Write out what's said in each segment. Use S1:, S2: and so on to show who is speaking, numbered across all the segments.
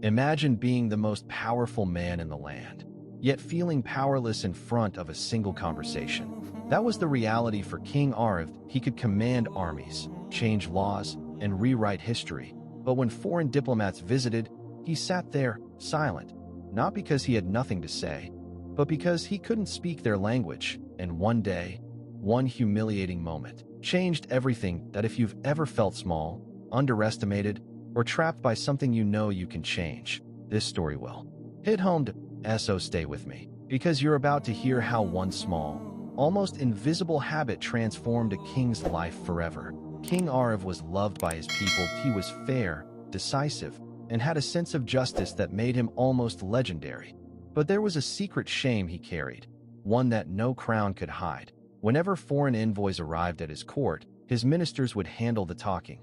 S1: Imagine being the most powerful man in the land, yet feeling powerless in front of a single conversation. That was the reality for King Arv. He could command armies, change laws, and rewrite history. But when foreign diplomats visited, he sat there, silent, not because he had nothing to say, but because he couldn't speak their language. And one day, one humiliating moment, changed everything. That if you've ever felt small, underestimated, or trapped by something you know you can change, this story will hit home to so stay with me, because you're about to hear how one small, almost invisible habit transformed a king's life forever. King Arv was loved by his people. He was fair, decisive, and had a sense of justice that made him almost legendary. But there was a secret shame he carried, one that no crown could hide. Whenever foreign envoys arrived at his court, his ministers would handle the talking.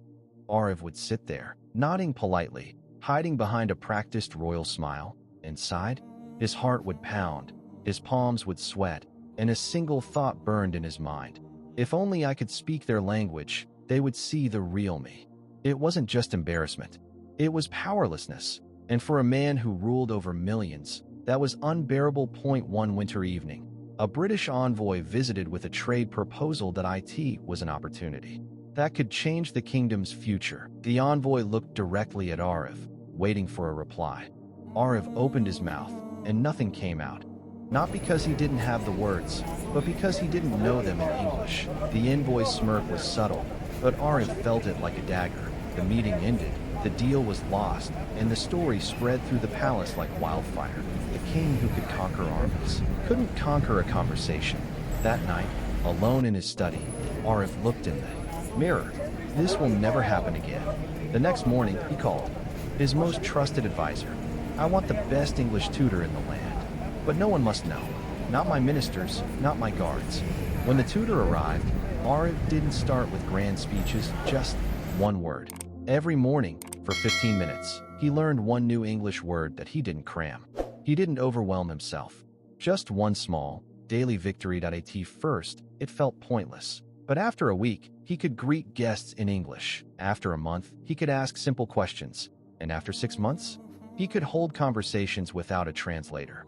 S1: Arv would sit there, nodding politely, hiding behind a practiced royal smile. Inside, his heart would pound, his palms would sweat, and a single thought burned in his mind. If only I could speak their language, they would see the real me. It wasn't just embarrassment. It was powerlessness. And for a man who ruled over millions, that was unbearable. One winter evening, a British envoy visited with a trade proposal that it was an opportunity that could change the kingdom's future. The envoy looked directly at Arv, waiting for a reply. Arv opened his mouth, and nothing came out. Not because he didn't have the words, but because he didn't know them in English. The envoy's smirk was subtle, but Arv felt it like a dagger. The meeting ended, the deal was lost, and the story spread through the palace like wildfire. The king who could conquer armies couldn't conquer a conversation. That night, alone in his study, Arv looked in the mirror. This will never happen again. The next morning, he called his most trusted advisor. I want the best English tutor in the land, but no one must know. Not my ministers, not my guards. When the tutor arrived, Arv didn't start with grand speeches, just one word. Every morning, for 15 minutes, he learned one new English word that he didn't cram. He didn't overwhelm himself. Just one small, daily victory. At first, it felt pointless. But after a week, he could greet guests in English. After a month, he could ask simple questions. And after 6 months, he could hold conversations without a translator.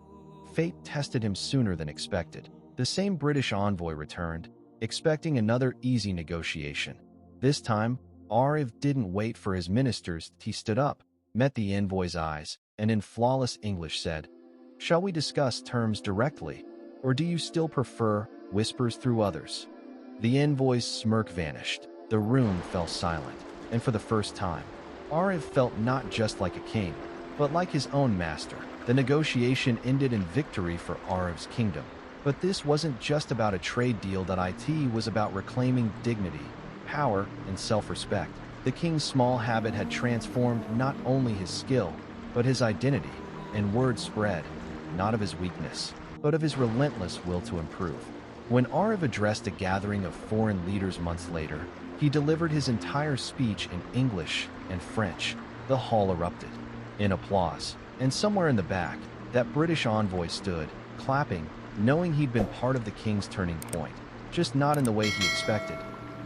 S1: Fate tested him sooner than expected. The same British envoy returned, expecting another easy negotiation. This time, Arv didn't wait for his ministers. He stood up, met the envoy's eyes, and in flawless English said, "Shall we discuss terms directly, or do you still prefer whispers through others?" The envoy's smirk vanished. The room fell silent, and for the first time, Arv felt not just like a king, but like his own master. The negotiation ended in victory for Arv's kingdom. But this wasn't just about a trade deal. It was about reclaiming dignity, power, and self-respect. The king's small habit had transformed not only his skill, but his identity, and word spread, not of his weakness, but of his relentless will to improve. When Arv addressed a gathering of foreign leaders months later, he delivered his entire speech in English and French. The hall erupted in applause, and somewhere in the back, that British envoy stood, clapping, knowing he'd been part of the king's turning point, just not in the way he expected.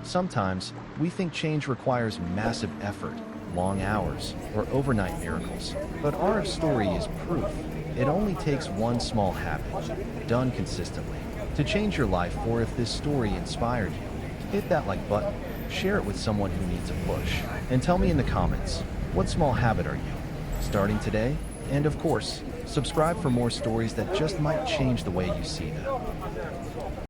S1: Sometimes, we think change requires massive effort, long hours, or overnight miracles. But Arv's story is proof. It only takes one small habit, done consistently, to change your life. Or if this story inspired you, hit that like button, share it with someone who needs a push, and tell me in the comments, what small habit are you starting today? And of course, subscribe for more stories that just might change the way you see them.